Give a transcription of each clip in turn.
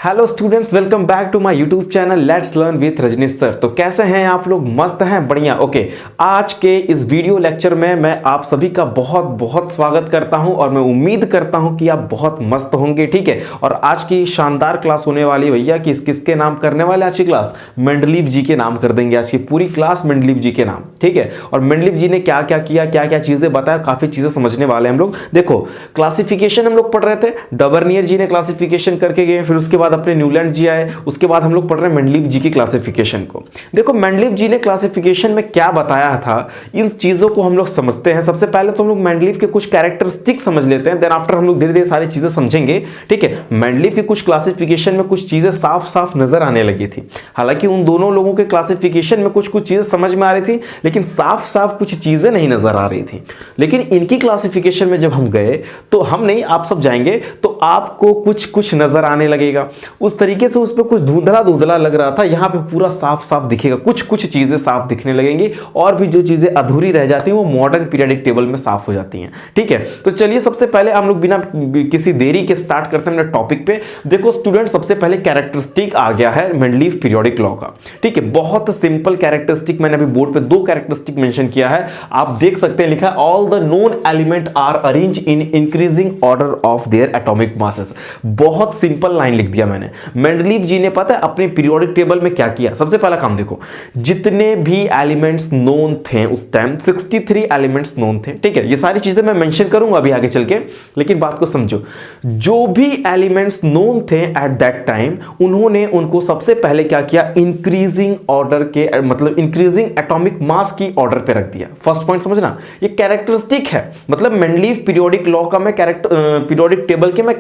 Hello students, welcome back to my YouTube channel let's learn with Rajneesh sir. तो कैसे हैं आप लोग? मस्त हैं? बढ़िया। ओके, आज के इस वीडियो लेक्चर में मैं आप सभी का बहुत बहुत स्वागत करता हूं और मैं उम्मीद करता हूं कि आप बहुत मस्त होंगे। ठीक है, और आज की शानदार क्लास होने वाली भैया किसके नाम करने वाले आज की क्लास? मेंडलीव जी के नाम कर देंगे आज की पूरी क्लास, मेंडलीव जी के नाम। ठीक है, और मेंडलीव जी ने क्या क्या किया, क्या क्या चीजें बताया, काफी चीजें समझने वाले हम लोग। देखो, क्लासिफिकेशन हम लोग पढ़ रहे थे, डबर्नियर जी ने क्लासिफिकेशन करके गए, फिर उसके बाद अपने न्यूलैंड जी आए, उसके बाद हम लोग पढ़ रहे हैं मेंडलीव जी की क्लासिफिकेशन को। देखो, मेंडलीव जी ने क्लासिफिकेशन में क्या बताया था, इन चीजों को हम लोग समझते हैं। सबसे पहले तो हम लोग मेंडलीव के कुछ कैरेक्टरिस्टिक समझ लेते हैं, देन आफ्टर हम लोग धीरे धीरे सारी चीजें समझेंगे। ठीक है, मेंडलीव की कुछ क्लासिफिकेशन में कुछ चीजें साफ साफ नजर आने लगी थी। हालांकि उन दोनों लोगों के क्लासिफिकेशन में कुछ कुछ चीजें समझ में आ रही थी, लेकिन साफ साफ कुछ चीजें नहीं नजर आ रही थी। लेकिन इनकी क्लासिफिकेशन में जब हम गए तो हम नहीं, आप सब जाएंगे तो आपको कुछ कुछ नजर आने लगेगा। उस तरीके से उस पर कुछ धुंधला धुंधला लग रहा था, यहाँ पे पूरा साफ साफ दिखेगा, कुछ कुछ चीजें साफ दिखने लगेंगी और भी जो चीजें अधूरी रह जाती हैं वो मॉडर्न पीरियडिक टेबल में साफ हो जाती हैं। ठीक है, तो चलिए सबसे पहले हम लोग बिना किसी देरी के स्टार्ट करते हैं अपने टॉपिक पे। देखो स्टूडेंट, सबसे पहले कैरेक्टरिस्टिक आ गया है मेंडलीव पीरियोडिक लॉ का। ठीक है, बहुत सिंपल कैरेक्टरिस्टिक, मैंने अभी बोर्ड पे दो कैरेक्टरिस्टिक मेंशन किया है, आप देख सकते हैं, लिखा है all the known element are arrange in increasing order of their atomic masses. बहुत सिंपल लाइन लिख दिया मैंने। मेंडलीव जी ने पता है अपने पीरियोडिक टेबल में क्या किया? सबसे पहला काम देखो, जितने भी एलिमेंट्स नोन थे उस टाइम 63 एलिमेंट्स नोन थे। ठीक है, ये सारी चीजें मैं मेंशन करूंगा अभी आगे चल के, लेकिन बात को समझो। जो भी एलिमेंट्स नोन थे एट दैट टाइम, उन्होंने उनको सबसे पहले क्या किया? इंक्रीजिंग ऑर्डर के, मतलब इंक्रीजिंग एटॉमिक मास की ऑर्डर पे रख दिया। फर्स्ट पॉइंट समझना, ये कैरेक्टरिस्टिक है। मतलब मेंडलीव पीरियोडिक लॉ का मैं पीरियोडिक टेबल के मैं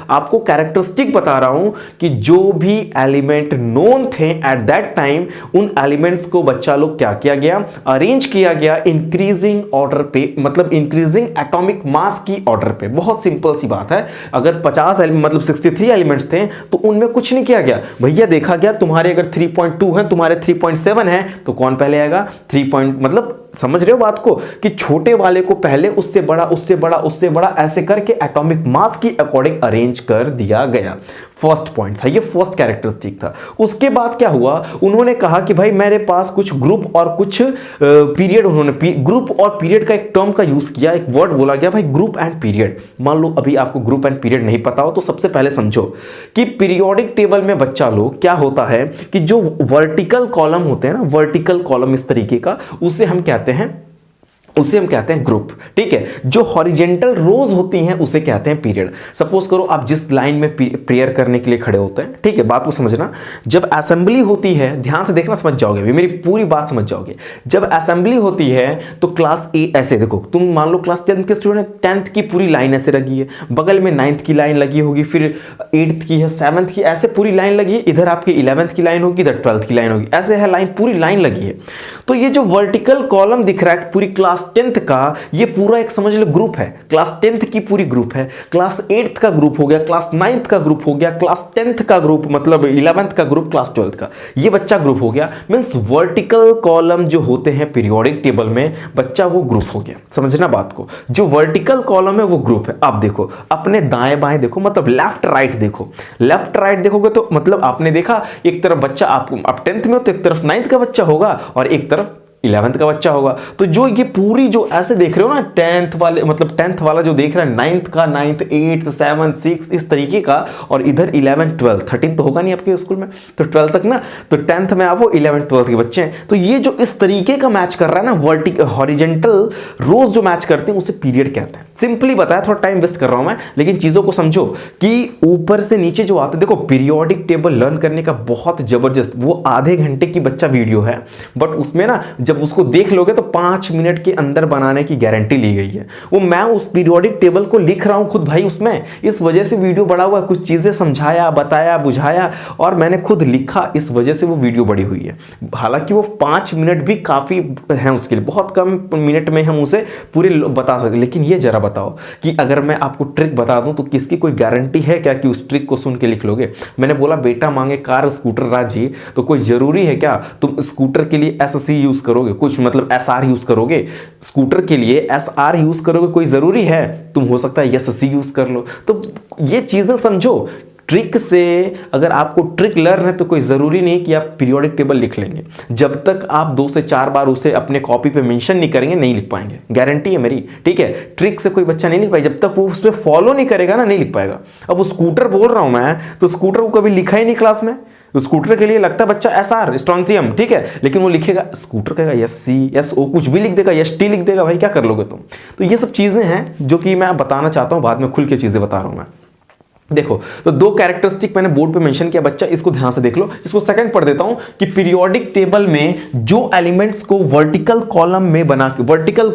आपको कैरेक्टरिस्टिक बता रहा हूं कि जो भी एलिमेंट नोन थे एट दैट टाइम, उन एलिमेंट्स को बच्चा लोग क्या किया गया? अरेंज किया गया इंक्रीजिंग ऑर्डर पे, मतलब इंक्रीजिंग एटॉमिक मास की ऑर्डर पे। बहुत सिंपल सी बात है। अगर 50 मतलब 63 एलिमेंट्स थे तो उनमें कुछ नहीं किया गया भैया, देखा गया तुम्हारे अगर 3.2 है, तुम्हारे 3.7 है, तो कौन पहले आएगा? 3 मतलब समझ रहे हो बात को, कि छोटे वाले को पहले, उससे बड़ा, उससे बड़ा, उससे बड़ा, ऐसे करके एटॉमिक मास की अकॉर्डिंग अरेंज कर दिया गया। फर्स्ट पॉइंट था, ये फर्स्ट कैरेक्टरिस्टिक था। उसके बाद क्या हुआ? उन्होंने कहा कि भाई मेरे पास कुछ ग्रुप और कुछ पीरियड, उन्होंने ग्रुप और पीरियड का एक टर्म का यूज किया, एक वर्ड बोला गया भाई, ग्रुप एंड पीरियड। मान लो अभी आपको ग्रुप एंड पीरियड नहीं पता हो तो सबसे पहले समझो कि पीरियोडिक टेबल में बच्चा लोग क्या होता है कि जो वर्टिकल कॉलम होते हैं ना, वर्टिकल कॉलम इस तरीके का, उसे हम कहते हैं ग्रुप। ठीक है, जो हॉरिजेंटल रोज होती हैं उसे कहते हैं पीरियड। सपोज करो आप जिस लाइन में प्रेयर करने के लिए खड़े होते हैं, ठीक है, बात को समझना, जब असेंबली होती है, ध्यान से देखना, समझ जाओगे, मेरी पूरी बात समझ जाओगे। जब असेंबली होती है तो क्लास ए, ऐसे देखो, तुम मान लो क्लास 10th के स्टूडेंट, 10th की पूरी लाइन ऐसे लगी है, बगल में 9th की लाइन लगी होगी, फिर 8th की है, 7th की, ऐसे पूरी लाइन लगी है, इधर आपकी 11th की लाइन होगी, इधर 12th की लाइन होगी, ऐसे है लाइन, पूरी लाइन लगी है। तो ये जो वर्टिकल कॉलम दिख रहा है पूरी क्लास 10th का, ये पूरा एक समझ लो ग्रुप है। क्लास 10th की पूरी ग्रुप है, क्लास 8th का ग्रुप हो गया, क्लास 9th का ग्रुप हो गया, क्लास 10th का ग्रुप, मतलब 11th का ग्रुप, क्लास 12th का, ये बच्चा ग्रुप हो गया। मींस वर्टिकल कॉलम जो होते हैं पीरियोडिक टेबल में, बच्चा वो ग्रुप हो गया। समझना बात को, जो वर्टिकल कॉलम है वो ग्रुप है। अब देखो अपने दाएं बाएं देखो, मतलब लेफ्ट राइट देखो, लेफ्ट राइट देखोगे तो मतलब आपने देखा एक तरफ बच्चा, आप 10th में हो तो एक तरफ 9th का बच्चा होगा और एक तरफ 11th का बच्चा होगा। तो जो ये पूरी जो ऐसे देख रहे हो ना, 10th वाले, मतलब 10th वाला जो देख रहा है, 9th का, 9th, 8th, 7th, 6th, इस तरीके का, और इधर 11th, 12th, 13 तो होगा नहीं आपके स्कूल में, तो 12th तक ना, तो 10th में आप वो 11th, 12th के बच्चे हैं। तो ये जो इस तरीके का मैच कर रहा है ना, वर्टिकल हॉरिजेंटल रोज जो मैच करते हैं उसे पीरियड कहते हैं। सिंपली बताया, थोड़ा टाइम वेस्ट कर रहा हूं मैं, लेकिन चीजों को समझो कि ऊपर से नीचे जो आते, देखो पीरियोडिक टेबल लर्न करने का बहुत जबरदस्त, वो आधे घंटे की बच्चा वीडियो है, बट उसमें ना जब उसको देख लोगे तो 5 मिनट के अंदर बनाने की गारंटी ली गई है। वो मैं उस पीरियोडिक टेबल को लिख रहा हूं खुद भाई उसमें, इस वजह से वीडियो बड़ा हुआ, कुछ चीजें समझाया, बताया, बुझाया, और मैंने खुद लिखा, इस वजह से वो वीडियो बड़ी हुई है। हालांकि वो 5 मिनट भी काफी है उसके लिए, बहुत कम मिनट में हम उसे पूरे बता सकते, लेकिन ये जरा बताओ कि अगर मैं आपको ट्रिक बता दूं तो किसकी कोई गारंटी है क्या कि उस ट्रिक को सुन के लिख लोगे? मैंने बोला बेटा मांगे कार स्कूटर राजी, तो कोई जरूरी है क्या तुम स्कूटर के लिए एससी यूज करोगे, कुछ मतलब एसआर यूज करोगे, स्कूटर के लिए एसआर यूज करोगे, कोई जरूरी है? तुम हो सकता है एससी यूज कर लो। तो ये चीजें समझो, ट्रिक से अगर आपको ट्रिक लर्न है तो कोई ज़रूरी नहीं कि आप पीरियोडिक टेबल लिख लेंगे। जब तक आप 2 से 4 बार उसे अपने कॉपी पे मेंशन नहीं करेंगे नहीं लिख पाएंगे, गारंटी है मेरी, ठीक है। ट्रिक से कोई बच्चा नहीं लिख पाएगा, जब तक वो उस पर फॉलो नहीं करेगा ना नहीं लिख पाएगा। अब वो स्कूटर बोल रहा हूं मैं, तो स्कूटर को कभी लिखा ही नहीं क्लास में, तो स्कूटर के लिए लगता है बच्चा SR स्ट्रॉन्सियम, ठीक है, लेकिन वो लिखेगा स्कूटर कहेगा SC SO कुछ भी लिख देगा, ST लिख देगा, भाई क्या कर लोगे तुम। तो ये सब चीज़ें हैं जो कि मैं बताना चाहता हूँ, बाद में खुल के चीज़ें बता रहा हूँ मैं। देखो, तो 2 कैरेक्टरिस्टिक मैंने बोर्ड पे मेंशन किया, बच्चा इसको ध्यान से देख लो। इसको सेकंड पढ़ देता हूं कि पीरियोडिक टेबल में जो एलिमेंट्स को वर्टिकल कॉलम में बना के, वर्टिकल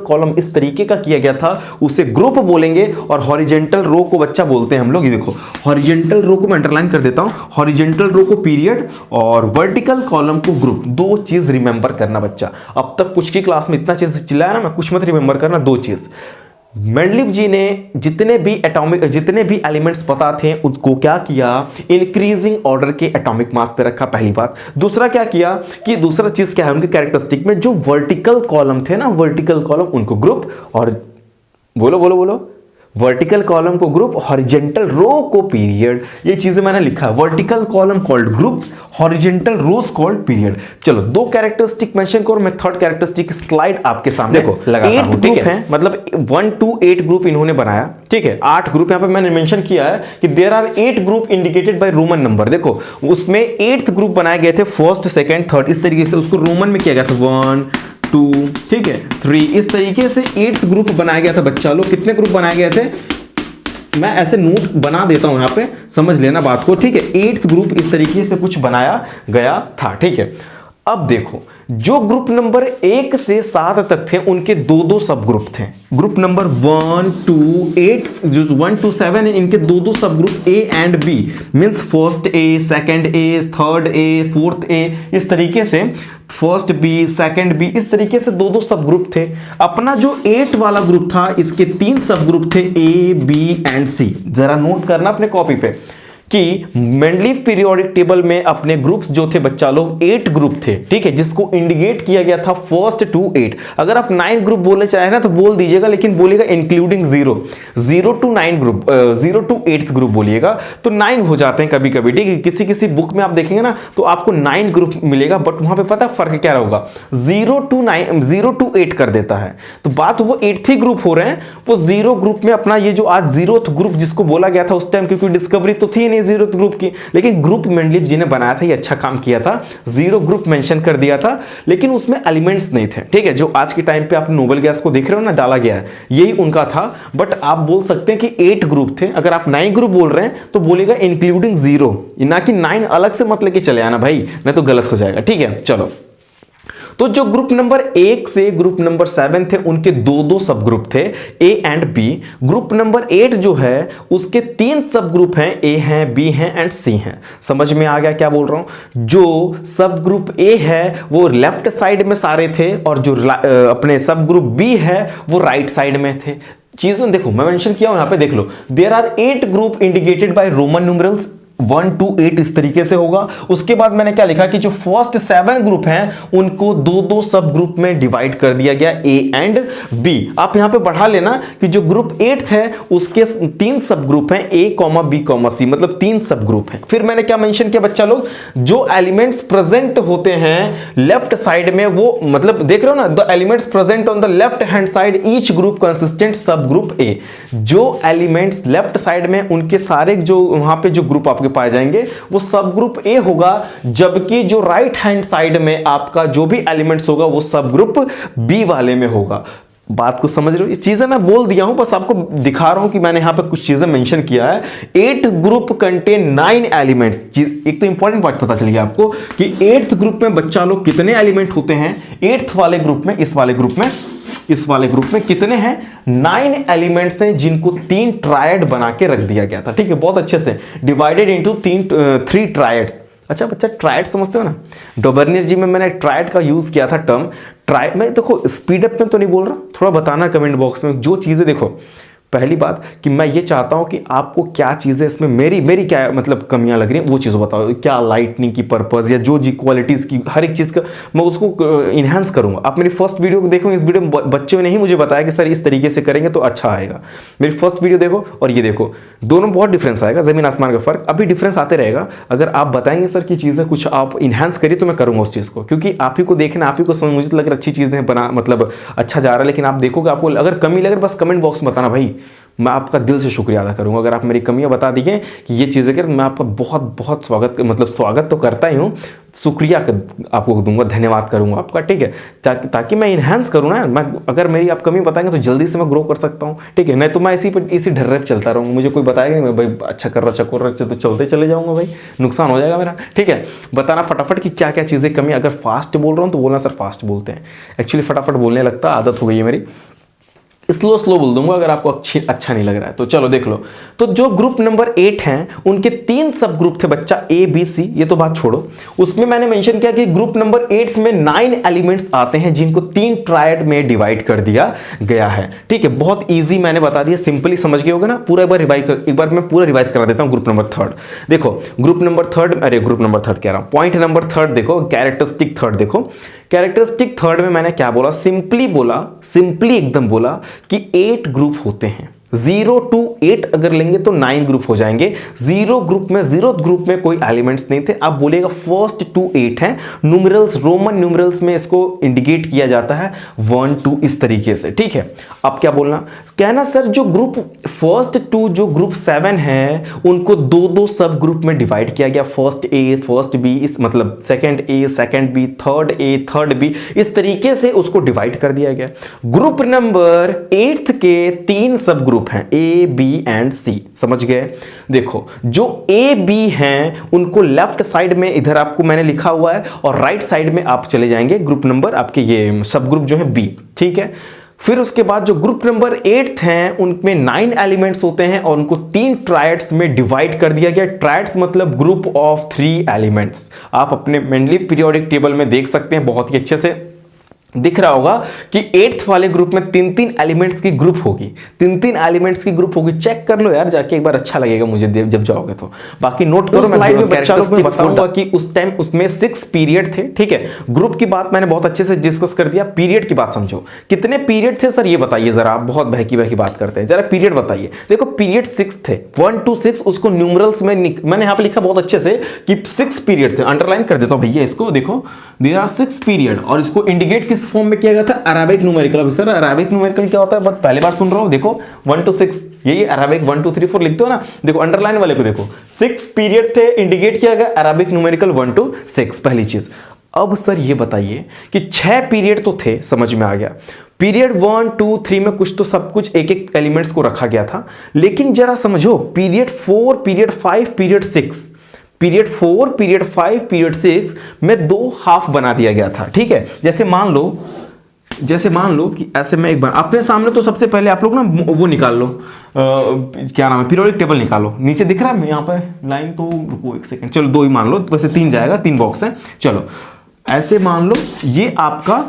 कॉलम इस तरीके का किया गया था उसे ग्रुप बोलेंगे, और हॉरिजेंटल रो को बच्चा बोलते हैं हम लोग। ये देखो, हॉरिजेंटल रो को मैं अंडरलाइन कर देता हूं, हॉरिजेंटल रो को पीरियड और वर्टिकल कॉलम को ग्रुप। 2 चीज रिमेंबर करना बच्चा। अब तक कुछ की क्लास में इतना चीज चिल्लाया ना, मैं कुछ मत रिमेंबर करना, 2 चीज। मेंडलीव जी ने जितने भी एलिमेंट्स पता थे उसको क्या किया, इंक्रीजिंग ऑर्डर के एटॉमिक मास पे रखा, पहली बात। दूसरा क्या किया कि दूसरा चीज क्या है उनके कैरेक्टरिस्टिक में, जो वर्टिकल कॉलम थे ना, वर्टिकल कॉलम उनको ग्रुप, और बोलो वर्टिकल कॉलम को ग्रुप, हॉरिजेंटल रो को पीरियड। ये चीजें मैंने लिखा है, vertical column called group, horizontal rows called period. चलो 2 कैरेक्टरिस्टिक मेंशन करो, मैं 3rd कैरेक्टरिस्टिक स्लाइड आपके सामने देखो लगाता हूं, ठीक है। मतलब 1 to 8 ग्रुप इन्होंने बनाया, ठीक है। 8 ग्रुप यहां पे मैंने मेंशन किया है कि there are 8 group indicated by Roman number. देखो उसमें 8th ग्रुप बनाए गए थे, 1st 2nd 3rd, इस तरीके से उसको रोमन में किया गया था, 1 2 ठीक है 3, इस तरीके से 8th ग्रुप बनाया गया था बच्चा लोग। कितने ग्रुप बनाए गए थे, मैं ऐसे नोट बना देता हूं यहां पे, समझ लेना बात को, ठीक है। 8th ग्रुप इस तरीके से कुछ बनाया गया था, ठीक है। अब देखो, जो ग्रुप नंबर 1 से 7 तक थे उनके 2 सब ग्रुप थे। ग्रुप नंबर 1 to 8, जो 1 to 7 है, इनके 2 सब group A and B, means first A, second A, third A, fourth A, इस तरीके से फर्स्ट B, सेकंड B, इस तरीके से 2 सब ग्रुप थे। अपना जो 8 वाला ग्रुप था, इसके 3 सब ग्रुप थे, A, B and C। जरा नोट करना अपने कॉपी पे कि मेंडलीव पीरियोडिक टेबल में अपने ग्रुप्स जो थे बच्चा लोग 8 ग्रुप थे, ठीक है, जिसको इंडिकेट किया गया था 1st to 8। अगर आप 9 ग्रुप बोलना चाहे ना तो बोल दीजिएगा, लेकिन बोलिएगा including 0 to 9 group, 0 to 8th group बोलिएगा, तो 9 हो जाते हैं कभी कभी, ठीक है। किसी बुक में आप देखेंगे ना तो आपको 9 ग्रुप मिलेगा, बट वहां पे पता फर्क क्या होगा, 0 to 8 कर देता है। तो बात वो 8th ग्रुप हो रहे हैं, वो 0 ग्रुप में अपना ये जो आज 0th ग्रुप जिसको बोला गया था उस टाइम, क्योंकि डिस्कवरी तो थी 0th ग्रुप की, लेकिन ग्रुप मेंडलीव जी ने बनाया था, ये अच्छा काम किया था, 0 ग्रुप मेंशन कर दिया था, लेकिन उसमें एलिमेंट्स नहीं थे, ठीक है। जो आज के टाइम पे आप नोबल गैस को देख रहे हो ना, डाला गया है, यही उनका था। बट आप बोल सकते हैं कि 8 ग्रुप थे। अगर आप 9 ग्रुप बोल रहे हैं तो बोलेगा इंक्लूडिंग 0, ना कि 9 अलग से मत लेके चले आना भाई, नहीं तो गलत हो जाएगा, ठीक है। चलो, तो जो ग्रुप नंबर 1 से ग्रुप नंबर 7 थे उनके 2 सब ग्रुप थे, A and B। Group number 8 जो है उसके 3 सब ग्रुप हैं, A हैं, B हैं एंड C हैं। समझ में आ गया क्या बोल रहा हूं। जो सब ग्रुप A है वो लेफ्ट साइड में सारे थे, और जो अपने सब ग्रुप B है वो राइट साइड में थे। चीजें देखो, मैं मेंशन किया हूं यहां पे, देख लो, there are 8 group indicated by Roman numerals, 1 to 8 इस तरीके से होगा। उसके बाद मैंने क्या लिखा कि जो फर्स्ट 7 ग्रुप हैं उनको 2 सब ग्रुप में डिवाइड कर दिया गया, A and B। आप यहां पे बढ़ा लेना कि जो ग्रुप 8 है उसके 3 सब ग्रुप हैं, A, B, C, मतलब 3 सब ग्रुप हैं। फिर मैंने क्या मेंशन किया बच्चा लोग, जो एलिमेंट्स प्रेजेंट होते हैं लेफ्ट साइड में, वो मतलब देख रहे हो ना, the elements present on the left hand side each group consistent सब ग्रुप A। जो एलिमेंट्स लेफ्ट साइड में उनके सारे जो वहां पे जो ग्रुप आपके पाए जाएंगे वो सब ग्रुप A होगा, जबकि जो राइट हैंड साइड में आपका जो भी एलिमेंट्स होगा वो सब ग्रुप B वाले में होगा। बात को समझ रहे हो। ये चीजें मैं बोल दिया हूं, बस आपको दिखा रहा हूं कि मैंने यहां पे कुछ चीजें मेंशन किया है। 8 ग्रुप कंटेन 9 एलिमेंट्स। एक तो इंपॉर्टेंट बात पता चल गया आपको कि 8th ग्रुप में बच्चा लोग कितने एलिमेंट होते हैं। 8th वाले ग्रुप में, इस वाले ग्रुप में कितने हैं, 9 एलिमेंट्स हैं, जिनको 3 ट्रायड बना के रख दिया गया था, ठीक है। बहुत अच्छे से डिवाइडेड इनटू 3 ट्रायड्स। अच्छा बच्चा, ट्रायड समझते हो ना, डोबर्नियर जी में मैंने ट्रायड का यूज किया था टर्म। ट्रायड में देखो, स्पीड अप में तो नहीं बोल रहा, थोड़ा बताना कमेंट बॉक्स में जो चीजें देखो। पहली बात कि मैं ये चाहता हूं कि आपको क्या चीज़ें इसमें मेरी क्या मतलब कमियां लग रही हैं वो चीज़ बताओ, क्या लाइटनिंग की पर्पज़ या जो जी क्वालिटीज़ की हर एक चीज़ का मैं उसको इन्हांस करूंगा। आप मेरी फर्स्ट वीडियो को देखो, इस वीडियो में बच्चों ने ही मुझे बताया कि सर इस तरीके से करेंगे तो अच्छा आएगा। मेरी फर्स्ट वीडियो देखो और ये देखो, दोनों बहुत डिफरेंस आएगा, ज़मीन आसमान का फ़र्क। अभी डिफरेंस आते रहेगा। अगर आप बताएंगे सर की चीज़ें कुछ आप इन्हांस करिए तो मैं करूँगा उस चीज़ को, क्योंकि आप ही को देखना, आप ही को समझ, मुझे तो लग रहा है अच्छी चीज़ें बना मतलब अच्छा जा रहा है, लेकिन आप देखोगे आपको अगर कमी लगे बस कमेंट बॉक्स में बताना भाई, मैं आपका दिल से शुक्रिया अदा करूंगा। अगर आप मेरी कमियां बता दीजिए कि ये चीज़ें कर, मैं आपका बहुत बहुत स्वागत तो करता ही हूँ, शुक्रिया आपको दूंगा, धन्यवाद करूंगा आपका, ठीक है, ताकि मैं इन्हांस करूँ ना। मैं अगर मेरी आप कमी बताएंगे तो जल्दी से मैं ग्रो कर सकता हूँ, ठीक है, नहीं तो मैं इसी ढर्रे पर चलता रहूँगा, मुझे कोई बताएगा नहीं, मैं भाई अच्छा कर रहा तो चलते चले जाऊँगा, भाई नुकसान हो जाएगा मेरा, ठीक है। बताना फटाफट कि क्या क्या चीज़ें कमी। अगर फास्ट बोल रहा हूँ तो बोलना सर फास्ट बोलते हैं, एक्चुअली फटाफट बोलने लगता, आदत हो गई है मेरी, स्लो बोल दूंगा अगर आपको अच्छा नहीं लग रहा है तो। चलो देख लो, तो जो ग्रुप नंबर 8 हैं उनके 3 सब ग्रुप थे बच्चा, A B C, ये तो बात छोड़ो। उसमें मैंने मेंशन किया कि ग्रुप नंबर 8 में 9 एलिमेंट्स आते हैं जिनको 3 ट्रायड में डिवाइड कर दिया गया है, ठीक है। बहुत ईजी मैंने बता दिया, सिंपली समझ गए होगे ना। पूरा एक बार मैं पूरा रिवाइज करा देता हूँ। ग्रुप नंबर 3 देखो, ग्रुप नंबर 3 कह रहा हूँ, पॉइंट नंबर 3 देखो, कैरेक्टरिस्टिक 3 देखो। कैरेक्टरिस्टिक 3 में मैंने क्या बोला, सिंपली एकदम बोला कि 8 ग्रुप होते हैं। 0 to 8 अगर लेंगे तो 9 ग्रुप हो जाएंगे। 0 ग्रुप में कोई एलिमेंट्स नहीं थे। आप बोलेगा 1 to 8 है, न्यूमरल्स रोमन न्यूमरल्स में इसको इंडिकेट किया जाता है 1 2 इस तरीके से, ठीक है। अब क्या बोलना, कहना सर जो ग्रुप 1 to जो ग्रुप 7 है उनको 2 सब ग्रुप में डिवाइड किया गया, फर्स्ट ए फर्स्ट बी, इस मतलब second A second B, third A third B, इस तरीके से उसको डिवाइड कर दिया गया। ग्रुप नंबर 8 के 3 सब ग्रुप हैं, ए बी एंड सी, समझ गए। देखो जो ए बी हैं उनको लेफ्ट साइड में इधर आपको मैंने लिखा हुआ है और राइट साइड में आप चले जाएंगे ग्रुप नंबर आपके ये सब ग्रुप जो है बी, ठीक है। फिर उसके बाद जो ग्रुप नंबर 8 हैं उनमें 9 एलिमेंट्स होते हैं और उनको 3 ट्रायड्स में डिवाइड कर दिया गया। ट्रायड्स मतलब ग्रुप ऑफ 3 एलिमेंट्स। आप अपने मेंडलीव पीरियोडिक टेबल में देख सकते हैं, बहुत ही अच्छे से दिख रहा होगा कि 8th वाले ग्रुप में 3 एलिमेंट्स की ग्रुप होगी, 3 एलिमेंट्स की ग्रुप होगी। चेक कर लो यार जाके एक बार, अच्छा लगेगा मुझे जब जाओगे तो। बाकी नोट करो, स्लाइड में बच्चा लोग में बताऊंगा कि उस टाइम उसमें 6 पीरियड थे, ठीक है। ग्रुप की बात मैंने बहुत अच्छे से डिस्कस कर दिया, पीरियड की बात समझो। कितने पीरियड थे सर ये बताइए जरा, आप बहुत बहकी बात करते हैं, जरा पीरियड बताइए। देखो पीरियड 6 थे, 1 to 6, उसको न्यूमरल्स में मैंने यहाँ पे लिखा बहुत अच्छे से कि 6 पीरियड थे, अंडरलाइन कर देता हूँ भैया इसको। देखो देयर आर 6 पीरियड और इसको इंडिकेट किस फॉर्म में किया गया था, अरेबिक न्यूमेरिकल। अब सर अरेबिक न्यूमेरिकल क्या होता है, बहुत पहली बार सुन रहा हूं। देखो 1 to 6 यही अरेबिक 1 2 3 4 लिखते हो ना, देखो अंडरलाइन वाले को देखो 6 पीरियड थे, इंडिकेट किया गया अरेबिक न्यूमेरिकल 1 to 6, पहली चीज। अब सर ये बताइए कि 6 पीरियड तो थे, समझ में आ गया। पीरियड 1 2 3 में कुछ तो सब कुछ एक एलिमेंट्स को रखा गया था, लेकिन जरा समझो period 4 period 5 period 6, period 4 period 5 period 6 में 2 हाफ बना दिया गया था, ठीक है। जैसे मान लो कि ऐसे में एक बार अपने सामने, तो सबसे पहले आप लोग ना वो निकाल लो, क्या नाम है, पीरियोडिक टेबल निकालो। नीचे दिख रहा है यहाँ पे लाइन, तो रुको एक सेकंड, चलो 2 ही मान लो, वैसे 3 जाएगा, 3 बॉक्स है। चलो ऐसे मान लो ये आपका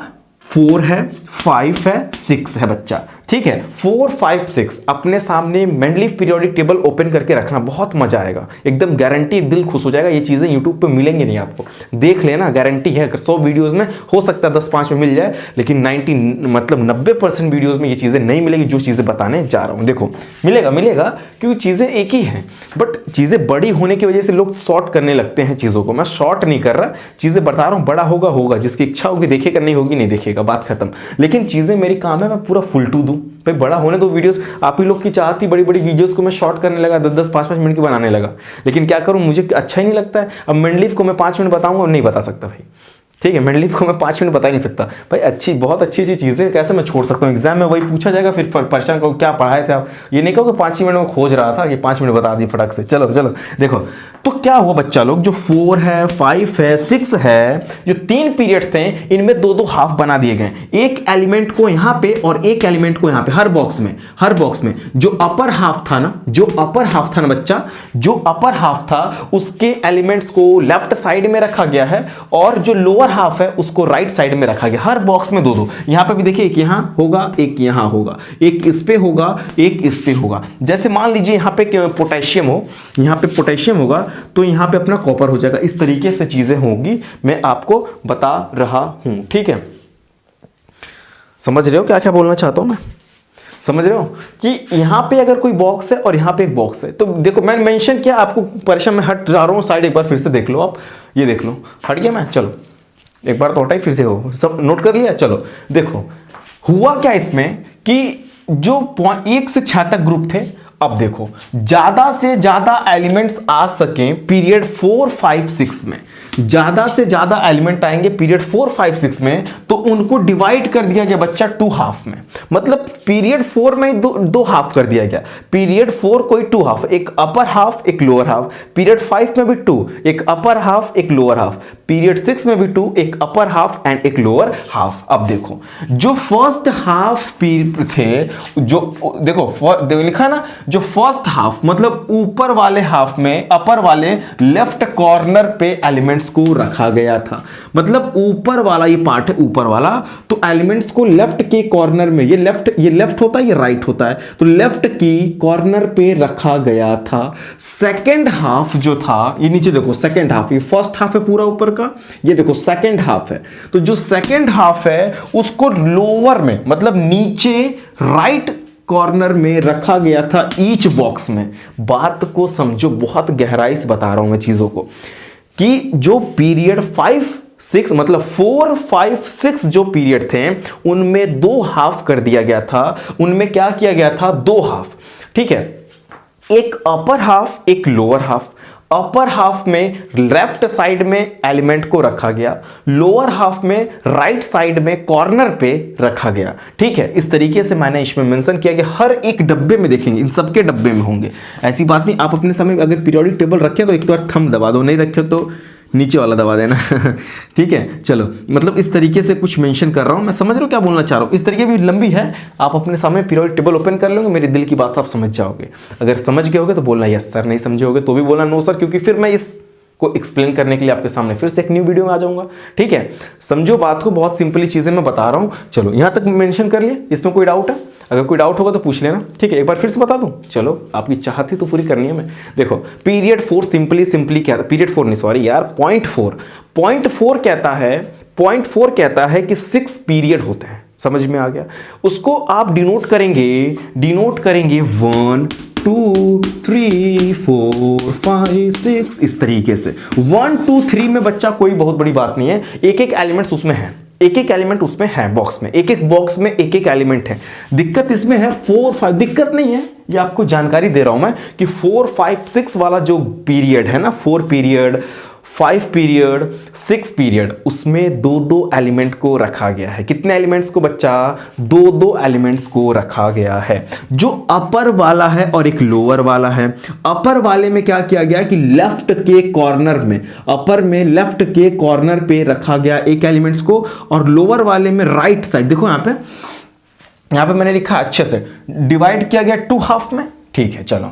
4 है, 5 है, 6 है बच्चा, ठीक है। 4 5 6 अपने सामने मेंडलीव पीरियोडिक टेबल ओपन करके रखना, बहुत मजा आएगा, एकदम गारंटी, दिल खुश हो जाएगा। ये चीजें यूट्यूब पे मिलेंगी नहीं आपको, देख लेना, गारंटी है। 100 वीडियोस में हो सकता है 10-5 में मिल जाए, लेकिन 90% वीडियोस में ये चीजें नहीं मिलेगी जो चीजें बताने जा रहा हूं। देखो मिलेगा क्योंकि चीजें एक ही हैं, बट चीजें बड़ी होने की वजह से लोग शॉर्ट करने लगते हैं चीजों को। मैं शॉर्ट नहीं कर रहा, चीजें बता रहा हूं, बड़ा होगा, जिसकी इच्छा होगी देखेगा, नहीं होगी नहीं देखेगा, बात खत्म। लेकिन चीजें मेरी काम है, मैं पूरा फुल टू दूं भाई, बड़ा होने दो वीडियोस। आप ही लोग की चाहती बड़ी वीडियोस को मैं शॉर्ट करने लगा, 10-10 5-5 मिनट की बनाने लगा, लेकिन क्या करूं, मुझे अच्छा ही नहीं लगता है। अब मेंडलीव को मैं 5 मिनट बताऊंगा, नहीं बता सकता भाई, ठीक है। मेंडलीव को मैं 5 मिनट बता ही नहीं सकता भाई, बहुत अच्छी चीजें कैसे मैं छोड़ सकता हूँ। एग्जाम में वही पूछा जाएगा, फिर परेशान कहो क्या पढ़ाए थे आप, ये नहीं कहो कि 5 मिनट में खोज रहा था, ये 5 मिनट बता दी फटक से। चलो देखो तो क्या हुआ बच्चा लोग, जो 4 है 5 है 6 है, जो 3 पीरियड्स थे, इनमें 2-2 हाफ बना दिए गए, एक एलिमेंट को यहाँ पे और एक एलिमेंट को यहाँ पे, हर बॉक्स में जो अपर हाफ था ना बच्चा, जो अपर हाफ था उसके एलिमेंट्स को लेफ्ट साइड में रखा गया है, और जो लोअर लोअर हाफ है उसको राइट साइड में रखा गया। हर बॉक्स में दो दो, यहां पे भी देखिए एक यहां होगा, एक यहां होगा, एक इस पे होगा, एक इस पे होगा। जैसे मान लीजिए यहां पे पोटेशियम हो, यहां पे पोटेशियम होगा तो यहां पे अपना कॉपर हो जाएगा। इस तरीके से चीजें होंगी, मैं आपको बता रहा हूं, ठीक है। समझ रहे हो क्या क्या बोलना चाहता हूं मैं? समझ रहे हो कि यहां पे अगर कोई बॉक्स है और यहां पे एक बॉक्स है, तो देखो मैंने मेंशन किया, आपको परेशान में हट जा रहा हूं साइड, एक बार फिर से देख लो आप, ये देख लो, हट गया मैं, चलो एक बार तो हटाई, फिर से हो, सब नोट कर लिया। चलो देखो हुआ क्या इसमें कि जो 1 से 6 तक ग्रुप थे, अब देखो ज्यादा से ज्यादा एलिमेंट्स आ सके पीरियड 4, 5, 6 में, ज्यादा से ज्यादा एलिमेंट आएंगे पीरियड 4, 5, 6 में, तो उनको डिवाइड कर दिया गया बच्चा 2 हाफ में। मतलब पीरियड 4 में दो हाफ कर दिया गया। पीरियड 4 कोई 2 हाफ, एक अपर हाफ एक लोअर हाफ। पीरियड 5 में भी 2, एक अपर हाफ एक लोअर हाफ। पीरियड 6 में भी 2, एक अपर हाफ एंड एक लोअर हाफ। अब देखो जो फर्स्ट हाफ पीरियड थे, जो देखो लिखा ना, जो फर्स्ट हाफ मतलब ऊपर वाले हाफ में अपर वाले लेफ्ट कॉर्नर पे एलिमेंट्स को रखा गया था। मतलब ऊपर वाला ये पार्ट है ऊपर वाला, तो एलिमेंट्स को लेफ्ट के कॉर्नर में, ये लेफ्ट होता है, ये राइट होता है, तो लेफ्ट की कॉर्नर पे रखा गया था। सेकंड हाफ जो था, ये नीचे देखो सेकंड हाफ, ये फर्स्ट हाफ है पूरा ऊपर का, ये देखो सेकंड हाफ है, तो जो सेकंड हाफ है उसको लोअर में मतलब नीचे राइट कॉर्नर में रखा गया था ईच बॉक्स में। बात को समझो, बहुत गहराई से बता रहा हूं मैं चीजों को, कि जो पीरियड 5, 6 मतलब 4, 5, 6 जो पीरियड थे उनमें 2 हाफ कर दिया गया था। उनमें क्या किया गया था? 2 हाफ, ठीक है। एक अपर हाफ एक लोअर हाफ। अपर हाफ में लेफ्ट साइड में एलिमेंट को रखा गया, लोअर हाफ में राइट साइड में कॉर्नर पे रखा गया, ठीक है। इस तरीके से मैंने इसमें मेंशन किया कि हर एक डब्बे में देखेंगे, इन सबके डब्बे में होंगे, ऐसी बात नहीं। आप अपने समय अगर पीरियोडिक टेबल रखें तो एक बार थंब दबा दो, नहीं रखे तो नीचे वाला दबा देना ठीक है। चलो मतलब इस तरीके से कुछ मेंशन कर रहा हूं, मैं समझ रहा हूं क्या बोलना चाह रहा हूं। इस तरीके भी लंबी है, आप अपने सामने पीरियोडिक टेबल ओपन कर लोगे, मेरे दिल की बात आप समझ जाओगे। अगर समझ गए होगे तो बोलना यस सर, नहीं समझे होगे तो भी बोलना नो सर, क्योंकि फिर मैं इस को एक्सप्लेन करने के लिए आपके सामने फिर से एक न्यू वीडियो में आ जाऊंगा, ठीक है। समझो बात को, बहुत सिंपली चीजें मैं बता रहा हूं। चलो यहां तक मेंशन कर लिया, इसमें कोई डाउट है? अगर कोई डाउट होगा तो पूछ लेना, ठीक है। एक बार फिर से बता दूं, चलो आपकी चाहत ही तो पूरी करनी है मैं। देखो पीरियड 4 सिंपली क्या, पीरियड 4 नहीं सॉरी यार, पॉइंट 4 कहता है, पॉइंट 4 कहता है कि 6 पीरियड होते हैं। समझ में आ गया? उसको आप डिनोट करेंगे 1, 2, 3, 4, 5, 6 इस तरीके से। 1, 2, 3 में बच्चा कोई बहुत बड़ी बात नहीं है, एक एक एलिमेंट्स उसमें है, एक एक एलिमेंट उसमें है बॉक्स में, एक एक बॉक्स में एक एक एलिमेंट है। दिक्कत इसमें है 4, 5, दिक्कत नहीं है, ये आपको जानकारी दे रहा हूं मैं कि 4, 5, 6 वाला जो पीरियड है ना, 4 पीरियड, 5 पीरियड, 6 पीरियड, उसमें 2-2 एलिमेंट को रखा गया है। कितने एलिमेंट्स को बच्चा? 2-2 एलिमेंट्स को रखा गया है, जो अपर वाला है और एक लोअर वाला है। अपर वाले में क्या किया गया कि लेफ्ट के कॉर्नर में, अपर में लेफ्ट के कॉर्नर पे रखा गया एक एलिमेंट्स को, और लोअर वाले में राइट साइड, देखो यहां पे मैंने लिखा अच्छे से, डिवाइड किया गया 2 हाफ में, ठीक है। चलो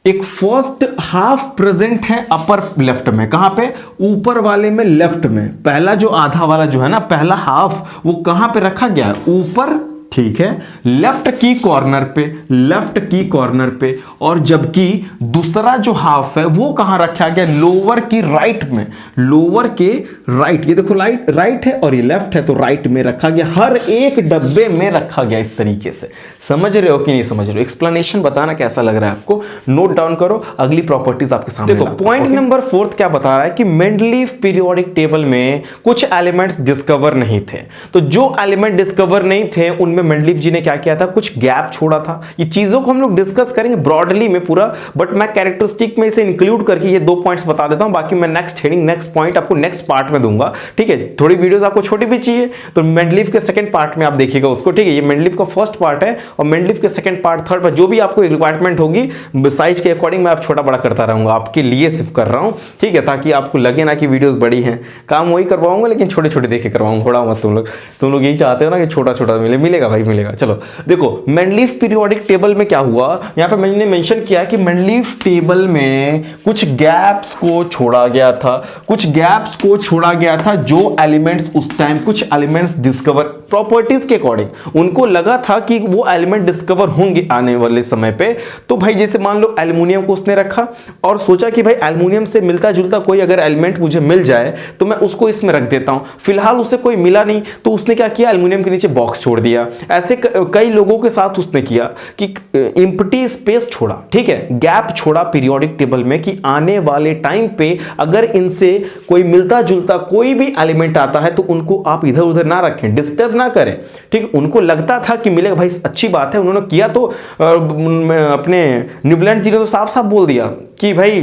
एक फर्स्ट हाफ प्रेजेंट है अपर लेफ्ट में, कहां पे? ऊपर वाले में लेफ्ट में। पहला जो आधा वाला जो है ना, पहला हाफ, वो कहां पे रखा गया है? ऊपर, ठीक है, लेफ्ट की कॉर्नर पे, लेफ्ट की कॉर्नर पे। और जबकि दूसरा जो हाफ है वो कहां रखा गया? लोअर की राइट में, लोअर के राइट, ये देखो राइट है और ये लेफ्ट है, तो राइट में रखा गया, हर एक डब्बे में रखा गया इस तरीके से। समझ रहे हो कि नहीं समझ रहे हो? एक्सप्लेनेशन बताना कैसा लग रहा है आपको, नोट डाउन करो, अगली प्रॉपर्टीज आपके सामने देखो। पॉइंट नंबर 4 क्या बता रहा है कि मेंडलीफ पीरियोडिक टेबल में कुछ एलिमेंट्स डिस्कवर नहीं थे। तो जो एलिमेंट डिस्कवर नहीं थे उनमें मेंडलीफ जी ने क्या किया था? कुछ गैप छोड़ा था। ये चीजों को हम लोग डिस्कस करेंगे ब्रॉडली में पूरा, बट मैं कैरेक्टरिस्टिक में इसे इंक्लूड करके ये 2 पॉइंट्स बता देता हूं, बाकी मैं नेक्स्ट हेडिंग, नेक्स्ट पॉइंट आपको नेक्स्ट पार्ट में दूंगा, ठीक है। थोड़ी वीडियोस आपको छोटी भी चाहिए तो मेंडलीफ के सेकंड पार्ट में आप देखिएगा उसको, ठीक है। ये मेंडलीफ का फर्स्ट पार्ट है और मेंडलीफ के सेकंड पार्ट, थर्ड पार्ट, जो भी आपको रिक्वायरमेंट होगी साइज के अकॉर्डिंग मैं आप छोटा बड़ा करता रहूंगा, आपके लिए सिर्फ कर रहा हूं, ठीक है, ताकि आपको लगे ना कि वीडियोस बड़ी हैं। काम वही करवाऊंगा लेकिन छोटे छोटे देखे करवाऊंगा, थोड़ा मत तुम लोग यही चाहते हो ना कि छोटा छोटा मिलेगा भाई मिलेगा। चलो देखो मेंडलीफ पीरियोडिक टेबल में क्या हुआ, यहां पे मैंने मेंशन किया कि मेंडलीफ टेबल में कुछ गैप्स को छोड़ा गया था, कुछ गैप्स को छोड़ा गया था जो एलिमेंट्स उस टाइम कुछ एलिमेंट्स डिस्कवर प्रॉपर्टीज के अकॉर्डिंग उनको लगा था कि वो एलिमेंट डिस्कवर होंगे आने वाले समय पे। तो भाई जैसे मान लो एल्युमिनियम को उसने रखा और सोचा कि भाई एल्युमिनियम से मिलता जुलता कोई अगर एलिमेंट मुझे मिल जाए तो मैं उसको इसमें रख देता हूं। फिलहाल उसे कोई मिला नहीं तो उसने क्या किया, एल्युमिनियम के नीचे बॉक्स छोड़ दिया। ऐसे कई लोगों के साथ उसने किया कि एम्प्टी स्पेस छोड़ा, ठीक है, गैप छोड़ा पीरियोडिक टेबल में कि आने वाले टाइम पे अगर इनसे कोई मिलता जुलता कोई भी एलिमेंट आता है तो उनको आप इधर उधर ना रखें, डिस्टर्ब ना करें, ठीक। उनको लगता था कि मिलेगा, भाई अच्छी बात है, उन्होंने किया। तो अपने न्यूजीलैंड जी ने तो साफ साफ बोल दिया कि भाई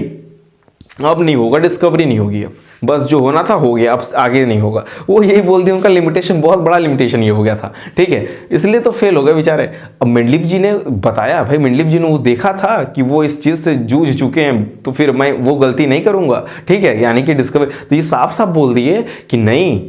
अब नहीं होगा, डिस्कवरी नहीं होगी, अब बस जो होना था हो गया, अब आगे नहीं होगा। वो यही बोल दिया, उनका लिमिटेशन बहुत बड़ा लिमिटेशन ये हो गया था, ठीक है, इसलिए तो फेल हो गए बेचारे। अब मेंडलीफ जी ने बताया, भाई मेंडलीफ जी ने वो देखा था कि वो इस चीज़ से जूझ चुके हैं तो फिर मैं वो गलती नहीं करूंगा, ठीक है, यानी कि डिस्कवरी। तो ये साफ साफ बोल दिए कि नहीं,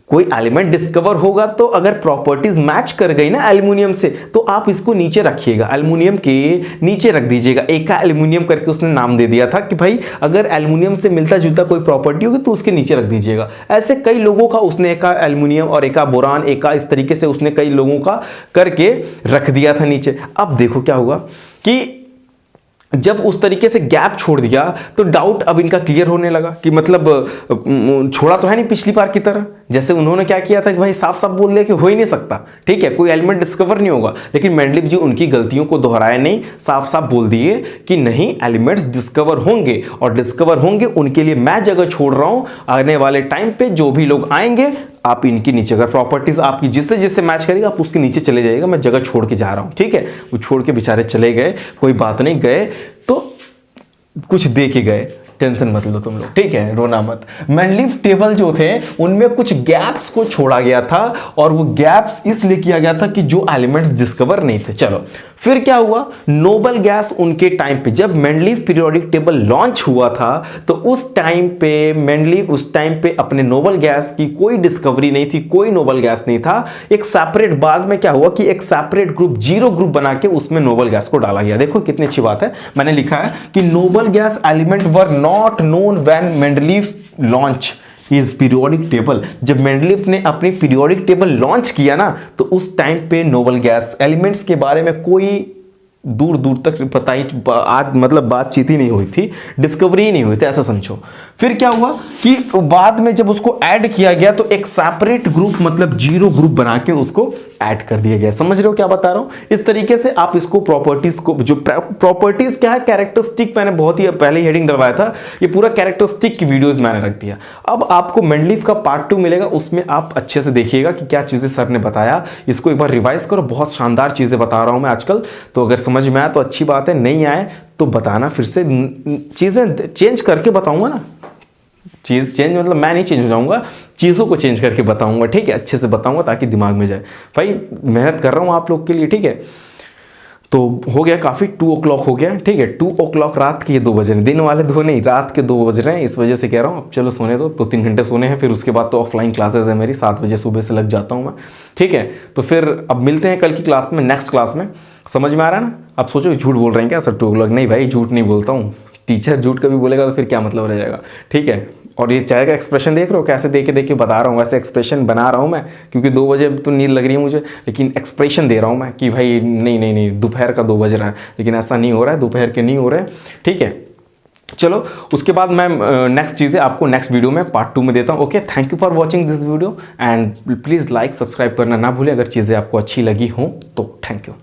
कोई एलिमेंट डिस्कवर होगा तो अगर प्रॉपर्टीज मैच कर गई ना एल्युमिनियम से तो आप इसको नीचे रखिएगा, एल्युमिनियम के नीचे रख दीजिएगा। एका एल्युमिनियम करके उसने नाम दे दिया था कि भाई अगर एल्युमिनियम से मिलता जुलता कोई प्रॉपर्टी होगी तो उसके नीचे रख दीजिएगा। ऐसे कई लोगों का उसने एका एल्युमिनियम और एका बोरान, एका इस तरीके से उसने कई लोगों का करके रख दिया था नीचे। अब देखो क्या हुआ कि जब उस तरीके से गैप छोड़ दिया तो डाउट अब इनका क्लियर होने लगा कि मतलब छोड़ा तो है नहीं पिछली बार की तरह, जैसे उन्होंने क्या किया था कि भाई साफ साफ बोल दिया कि हो ही नहीं सकता, ठीक है, कोई एलिमेंट डिस्कवर नहीं होगा। लेकिन मेंडलीफ जी उनकी गलतियों को दोहराया नहीं, साफ साफ बोल दिए कि नहीं, एलिमेंट्स डिस्कवर होंगे और डिस्कवर होंगे उनके लिए मैं जगह छोड़ रहा हूं। आने वाले टाइम पे जो भी लोग आएंगे आप इनके नीचे, अगर प्रॉपर्टीज आपकी जिससे जिससे मैच करेगा आप उसके नीचे चले जाइएगा, मैं जगह छोड़ के जा रहा हूं, ठीक है। वो छोड़ के बेचारे चले गए, कोई बात नहीं, गए तो कुछ दे के गए, टेंशन मत लो तुम लोग, ठीक है, रोना मत। मेंडलीफ टेबल जो थे उनमें कुछ गैप्स को छोड़ा गया था और वो गैप्स इसलिए किया गया था कि जो एलिमेंट्स डिस्कवर नहीं थे। चलो फिर क्या हुआ, नोबल गैस उनके टाइम पे जब मेंडलीफ पीरियोडिक टेबल लॉन्च हुआ था तो उस टाइम पे मेंडलीफ उस टाइम पे अपने नोबल गैस की कोई डिस्कवरी नहीं थी, कोई नोबल गैस नहीं था। एक सेपरेट, बाद में क्या हुआ कि एक सेपरेट ग्रुप, जीरो ग्रुप बना के उसमें नोबल गैस को डाला गया। देखो कितनी अच्छी बात है, मैंने लिखा है कि noble gas element were not known when Mendeleev launch is periodic table. जब मेंडलीफ ने अपनी पीरियोडिक टेबल लॉन्च किया ना तो उस टाइम पे नोबल गैस एलिमेंट्स के बारे में कोई दूर दूर तक पता ही, आज मतलब बातचीत ही नहीं हुई थी, डिस्कवरी ही नहीं हुई थी, ऐसा समझो। फिर क्या हुआ कि बाद में जब उसको ऐड किया गया तो एक सेपरेट ग्रुप, मतलब जीरो ग्रुप बना के उसको ऐड कर दिया गया। समझ रहे हो क्या बता रहा हूं? इस तरीके से आप इसको प्रॉपर्टीज को, जो प्रॉपर्टीज क्या है, कैरेक्टरिस्टिक, मैंने बहुत ही पहले हेडिंग डलवाया था, ये पूरा कैरेक्टरिस्टिक की वीडियोज मैंने रख दिया। अब आपको मेंडलीफ का पार्ट 2 मिलेगा, उसमें आप अच्छे से देखिएगा कि क्या चीजें सर ने बताया, इसको एक बार रिवाइज करो। बहुत शानदार चीजें बता रहा हूं मैं आजकल, तो अगर समझ में आए तो अच्छी बात है, नहीं आए तो बताना, फिर से चीजें चेंज करके बताऊंगा ना। चीज चेंज मतलब मैं नहीं चेंज हो जाऊंगा, चीज़ों को चेंज करके बताऊंगा, ठीक है, अच्छे से बताऊंगा ताकि दिमाग में जाए। भाई मेहनत कर रहा हूं आप लोग के लिए, ठीक है। तो हो गया काफ़ी, 2 o'clock हो गया, ठीक है, 2 o'clock रात के 2 बज रहे हैं, दिन वाले 2 नहीं, रात के 2 बज रहे हैं, इस वजह से कह रहा हूँ अब चलो सोने दो, 2-3 घंटे सोने हैं, फिर उसके बाद तो ऑफलाइन क्लासेस है मेरी, 7 बजे सुबह से लग जाता हूँ मैं, ठीक है। तो फिर अब मिलते हैं कल की क्लास में, नेक्स्ट क्लास में। समझ में आ रहा है ना? आप सोचो झूठ बोल रहे हैं क्या सर 2 o'clock? नहीं भाई, झूठ नहीं बोलता हूँ, टीचर झूठ कभी बोलेगा तो फिर क्या मतलब रह जाएगा, ठीक है। और ये चाय का एक्सप्रेशन देख रहे हो कैसे देख के बता रहा हूँ, वैसे एक्सप्रेशन बना रहा हूँ मैं, क्योंकि 2 बजे तो नींद लग रही है मुझे, लेकिन एक्सप्रेशन दे रहा हूँ मैं कि भाई नहीं दोपहर का 2 बज रहा है, लेकिन ऐसा नहीं हो रहा है, दोपहर के नहीं हो रहे, ठीक है। चलो उसके बाद मैं नेक्स्ट चीज़ें आपको नेक्स्ट वीडियो में पार्ट 2 में देता हूँ। Okay, thank you for watching this video and please like subscribe करना ना भूलें अगर चीज़ें आपको अच्छी लगी हों तो। Thank you.